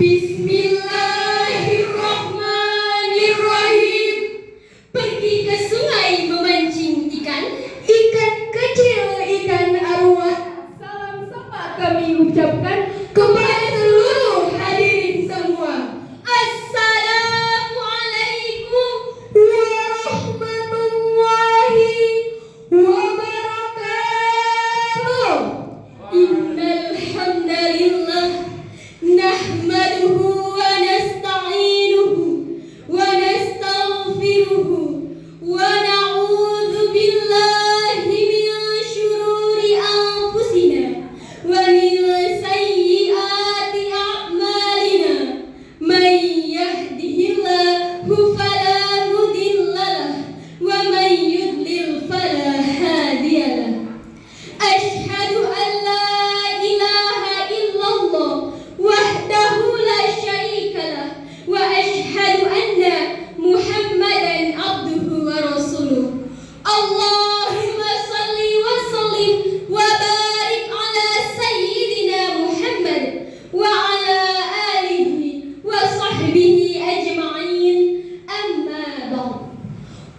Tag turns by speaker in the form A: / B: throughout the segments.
A: Bismillahirrahmanirrahim. Pergi ke sungai memancing ikan. Ikan kecil, ikan arwah. Salam sapa kami ucapkan kepada seluruh hadirin semua. Assalamualaikum warahmatullahi wabarakatuh. Innal hamdalillah nahmaduhu wa nasta'inuhu wa nastaghfiruhu wa na'udzu billahi min syururi anfusina wa min sayyiati a'malina. Man yahdihillahu fala mudhillalah wa man yudlil fala hadiyalah. Asyhadu an la ilaha illallah wahdahu la syarikalah wa asyhadu anna Muhammadan abduhu wa rasuluh. Allahumma salli wa sallim wa barik ala sayyidina Muhammad wa ala alihi wa sahbihi ajma'in. Amma ba'd.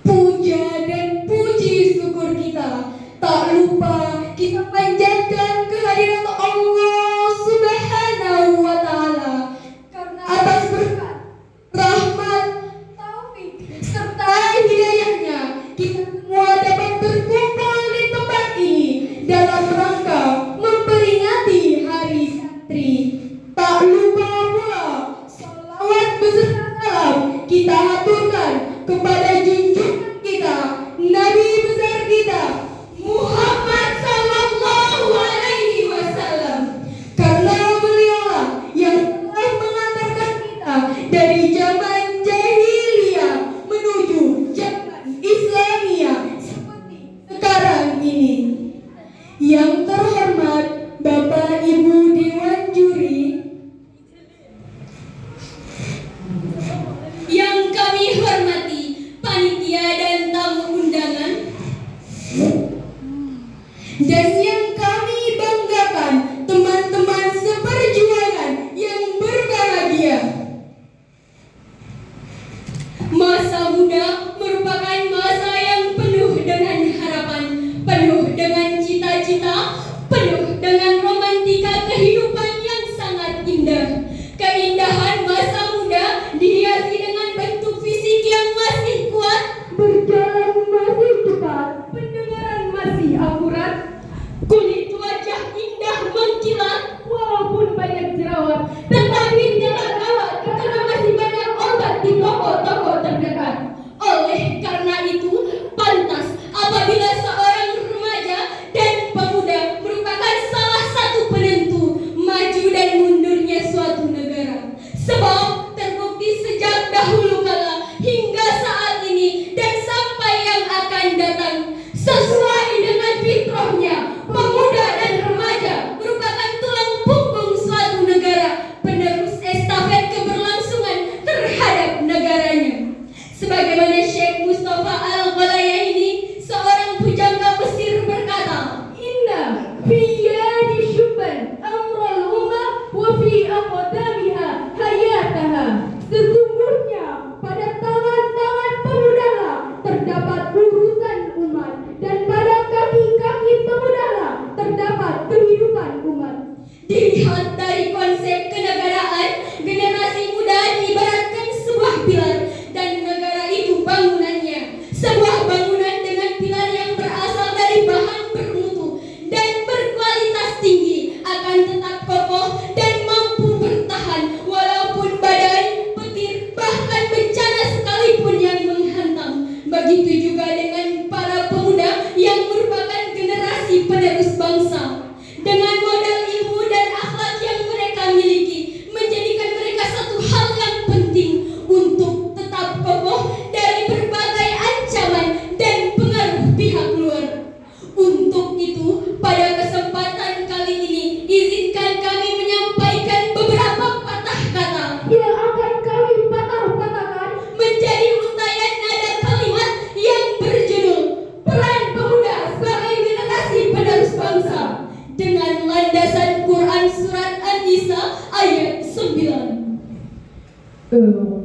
A: Puja dan puji syukur kita tak lupa kita panjatkan kehadirat Allah Subhanahu wa Ta'ala karena atas berkat, rahmat, taufik serta hidayahnya kita semua dapat berkumpul di tempat ini dalam rangka memperingati Hari Santri. Tak lupa pula salawat beserta salam kita haturkan kepada junjungan kita, Nabi besar kita Muhammad sallallahu alaihi wasallam, karena beliaulah yang telah mengantarkan kita dari zaman jahiliyah menuju zaman Islamiyah seperti sekarang ini. Yang terhormat Bapak Ibu Dewan Juri, yang kami hormati panitia dan tamu undangan, dan yang kami banggakan teman-teman seperjuangan yang berbahagia. Masa muda merupakan masa yang penuh dengan harapan, penuh dengan cita-cita, penuh dengan romantika kehidupan yang sangat indah. Keindahan masa muda dihiasi dengan bentuk fisik yang masih kuat, berjalan masih cepat, pendengaran masih akurat, kulit wajah indah mengkilat walaupun banyak jerawat, tetapi jangan khawatir karena masih banyak obat di toko-toko terdekat. Oleh karena itu, pantas apabila seorang remaja dan pemuda merupakan salah satu penentu maju dan mundurnya suatu negara. Sebab terbukti sejak dahulu kala hingga saat ini dan sampai yang akan datang, sesuai dengan fitrahnya, pemuda dan remaja merupakan tulang punggung suatu negara, penerus estafet keberlangsungan terhadap negaranya. Sebagaimana Syekh Mustafa Al-Ghalayani, seorang pujangga Mesir, berkata, "Inna fi yadi syuban amral ummah wa fi aqdamiha hayataha." Sesungguhnya pada tangan-tangan pemudalah terdapat urusan umat, dan pada kaki-kaki pemudalah terdapat kehidupan umat. Dilihat dari konsep kenegaraan, generasi muda diibaratkan sebuah pilar, dan negara itu bangunannya. Sebuah bangunan dengan pilar yang berasal dari bahan bermutu dan berkualitas tinggi akan tetap kokoh dan mampu bertahan walaupun badai, petir, bahkan bencana sekalipun yang menghantam. Begitu juga dengan para pemuda yang merupakan generasi penerus bangsa. Dengan modal ilmu dan akhlak yang mereka miliki, menjadikan mereka satu hal yang penting untuk tetap kokoh dari berbagai ancaman dan pengaruh pihak luar. Untuk itu, pada kesempatan kali ini, izinkan kami menyampaikan beberapa patah kata yang akan kami patah-patahkan menjadi untayan nada kalimat yang berjudul Peran Pemuda sebagai Generasi Penerus Bangsa, dengan landasan Quran Surat An-Nisa ayat 9.
B: بربهم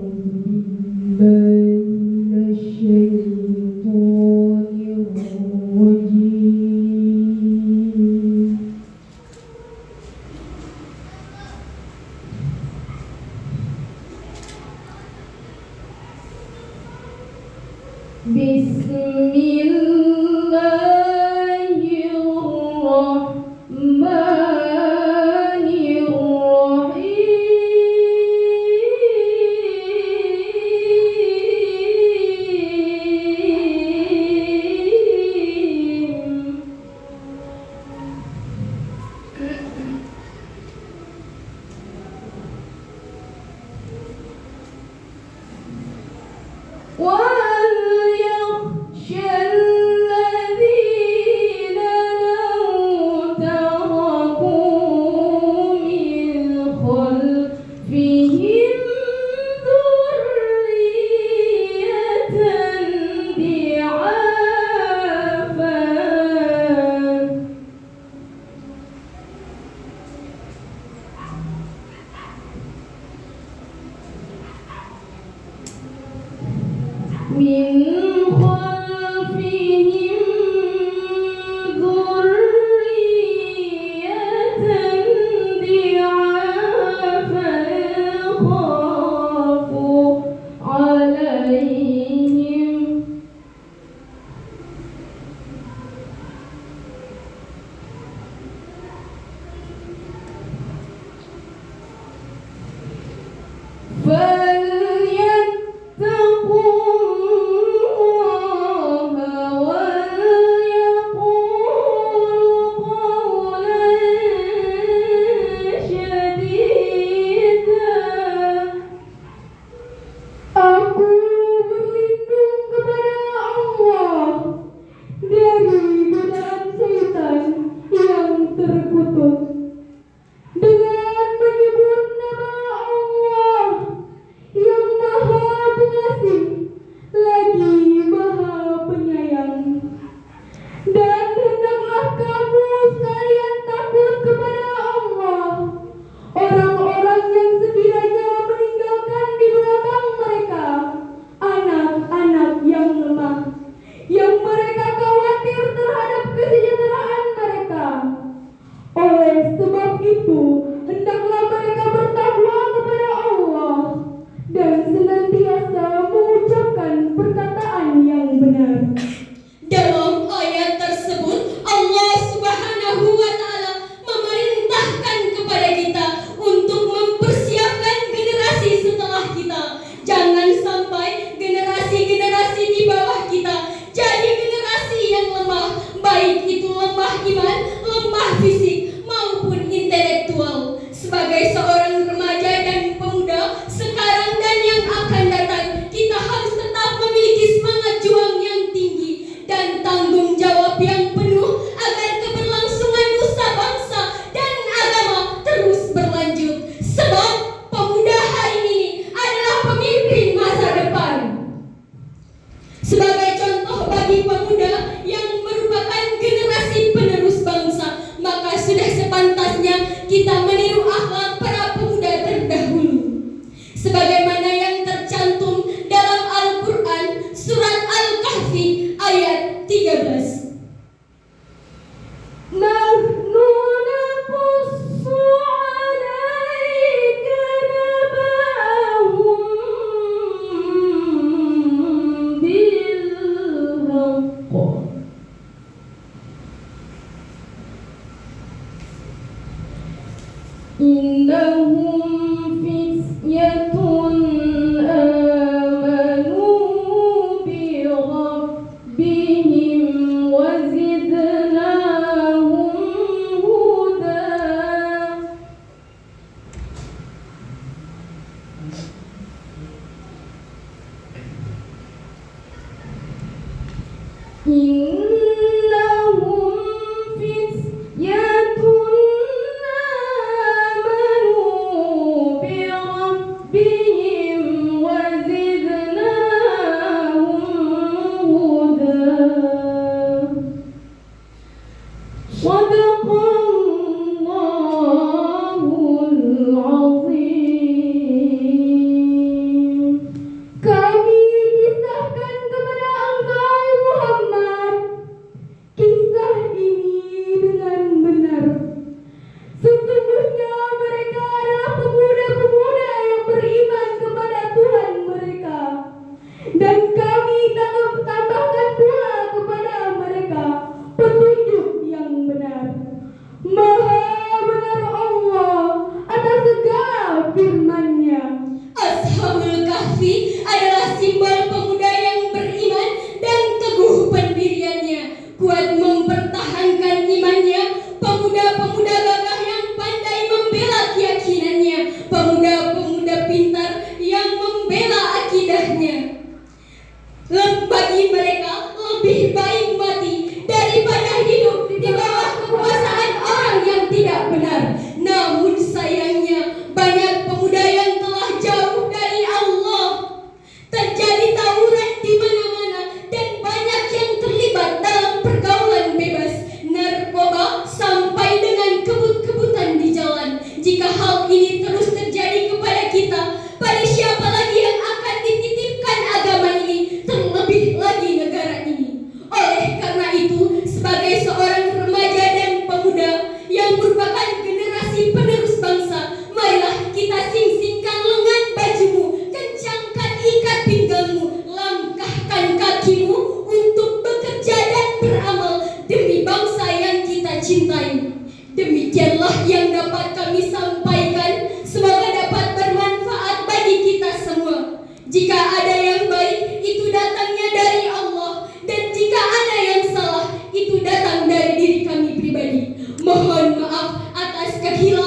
A: yang dapat kami sampaikan semoga dapat bermanfaat bagi kita semua. Jika ada yang baik, itu datangnya dari Allah, dan jika ada yang salah, itu datang dari diri kami pribadi. Mohon maaf atas kehilangan